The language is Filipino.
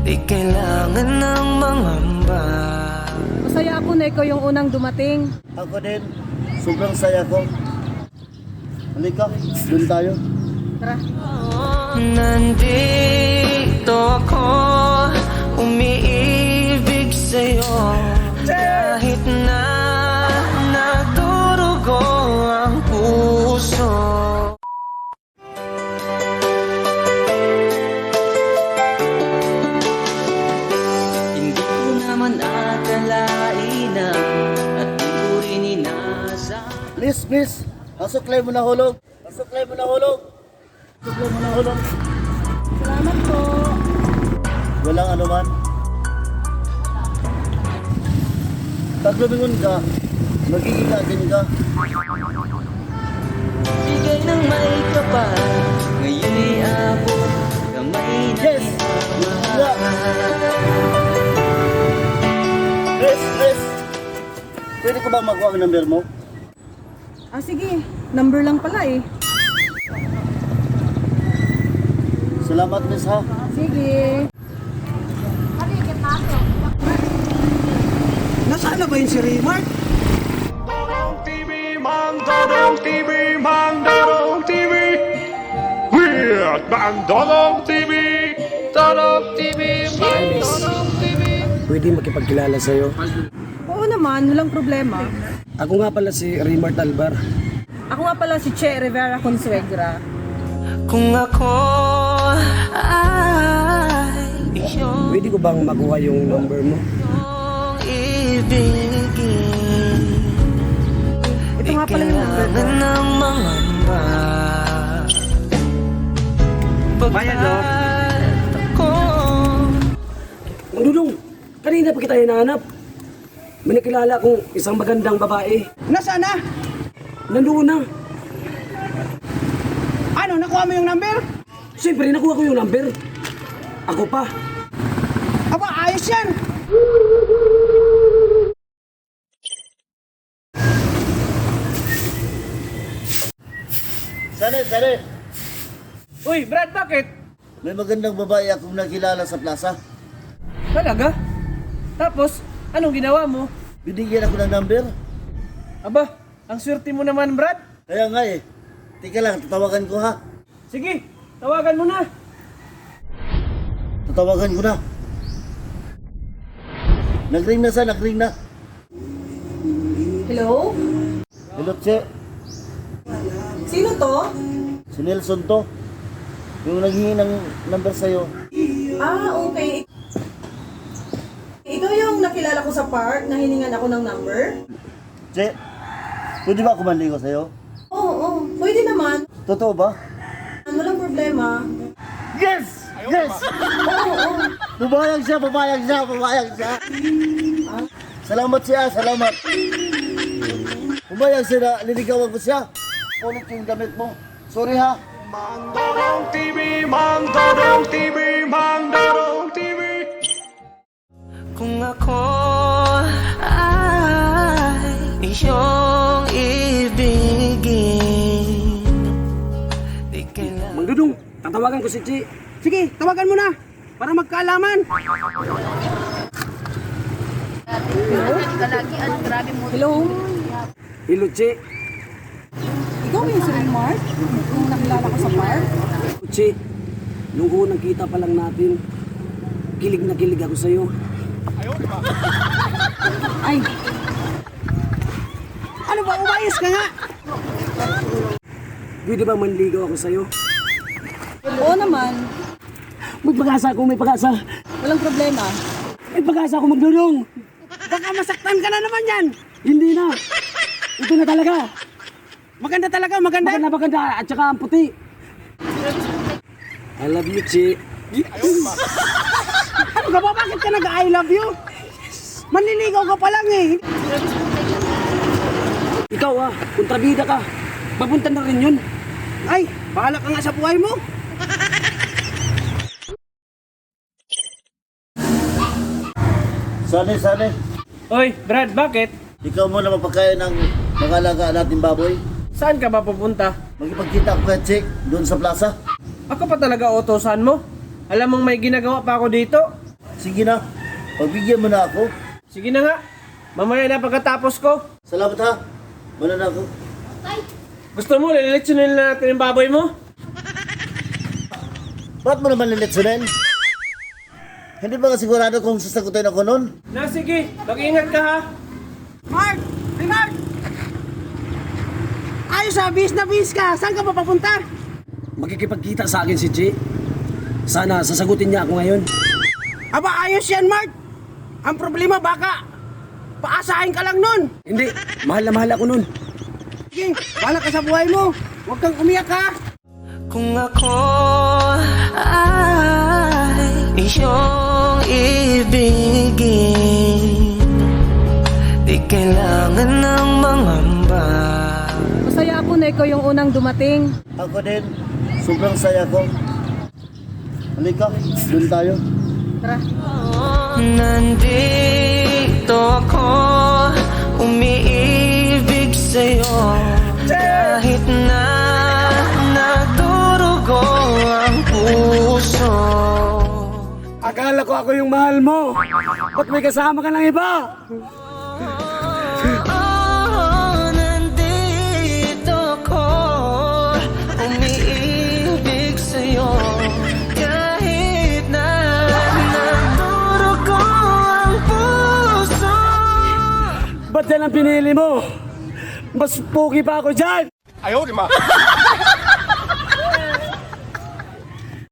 Di kailangan ng mangamba. Masaya ako na ikaw yung unang dumating. Ako din, sobrang saya ko. Halika, doon tayo. Tara. Nandito ako, umiibig sa'yo. Kahit na nagdurugo ang puso. Hindi ko naman akalain na at di ko rin inasa. Please, pasuklay mo na hulog. Pasuklay mo na hulog. Pasuklay mo na hulog. Salamat po. Walang anuman. Pag lumingon ka, magiging akin ka. Bigay ng may kapal, ngayon'y abot kamay na Yes! Yeah. Chris! Pwede ko ba makuha ang number mo? Ah, sige. Number lang pala eh. Salamat, miss ha. Sige. Nasaan na ba yun si Raymart? Dodong TV, Mang Dodong TV, Mang Dodong TV. Weird Mang Dodong TV, Dodong TV, Mang Dodong TV. Pwede makipagkilala sa'yo. Oo naman, walang problema. Ako nga pala si Raymart Alvar. Ako nga pala si Che Rivera Consuegra. Kung ako ay iyong Pwede ko bang makuha yung number mo? ibigin. Ito nga pala yung number ko. Kailangan ng mangamba. Bayan, no? Pagkat ako Dudong, kanina pa kita hinahanap. May nakilala kong isang magandang babae. Nasaan na? Nandoon na. Ano, nakuha mo yung number? Siyempre, nakuha ko yung number. Ako pa. Aba, ayos yan! Sane! Uy, Brad, bakit? May magandang babae akong nakilala sa plaza. Talaga? Tapos, anong ginawa mo? Binigyan ako ng number. Aba, ang swerte mo naman, Brad. Kaya nga eh. Tika lang, tatawagan ko ha. Sige, tawagan mo na. Tatawagan ko na. Nagring na. Hello? Hello, Che. Sino to? Si Nelson to. Yung naghingi ng number sa'yo. Ah, okay. Ikaw yung nakilala ko sa park na hiningan ako ng number? Che, pwede ba ako manligo sa'yo? Oo, pwede naman. Totoo ba? Walang problema. Yes! Oo. Pumayag siya! Salamat siya. Pumayag siya na liligawan ko siya. Ulit yung damit mo. Sorry ha. Mang Dodong TV, Mang Dodong TV, Mang Dodong TV. kung ako ay iyong ibigin. Di kailangan Mang Dudong, tatawagan ko si Chi. Sige, tawagan mo na. Para magkaalaman. Hello? Hello, Chi. Ikaw yung si Raymart? Yung nakilala ko sa park? Chi, nung unang kita pa lang natin, kilig na kilig ako sa'yo. Ay, Ano ba, umayos ka nga? Pwede ba manligaw ako sa'yo? oo naman. May pag-asa ako, may pag-asa. Walang problema. May pag-asa ako, Magdudong. Baka masaktan ka na naman yan. Hindi na. Ito na talaga. Maganda talaga, maganda. Maganda at saka ang puti. I love you, Chi. Ano ka ba? Bakit ka nag-I love you? Manliligaw ka pa lang eh. Ikaw kontrabida ka. Papunta na rin yun. Ay, bahala ka nga sa buhay mo. Sane. Oy, Brad, bakit? Ikaw muna mapagkaya ng mga natin baboy. Saan ka ba pupunta? Magipagkita ako kay Chick doon sa plaza. Ako pa talaga utosan mo. Alam mong may ginagawa pa ako dito. Sige na, pagbigyan mo na ako. Sige na nga. Mamaya na pagkatapos ko. Salamat ha. Wala na ako. Gusto mo, lilitsunin na natin yung baboy mo? Ba't mo naman lilitsunin? Hindi ba ka sigurado kung sasagutin ako nun? Na, sige. Mag-ingat ka ha. Mark! Hey, Mark! Ayos ha, bis na bis ka. Saan ka papapunta? Makikipagkita sa akin si Che. Sana sasagutin niya ako ngayon. Aba, ayos yan, Mark. Ang problema, baka paasahin ka lang nun. Hindi, mahal na mahal ako nun. Sige, bahala ka sa buhay mo. Huwag kang umiyak ha. Kung ako ay iyong ibigin, di kailangan ng mangamba. Masaya ako na ikaw yung unang dumating. Ako din. Sobrang saya ko. Halika, doon tayo. Tara. Nandito ako, umiibig sa'yo, kahit na nagdurugo ang puso. Akala ko ako yung mahal mo. Ba't may kasama ka ng iba? Nandito ako, umiibig sa'yo, kahit na nagdurugo ang puso. Ba't yan ang pinili mo? Mas pogi pa ako dyan! Ayaw, di ma.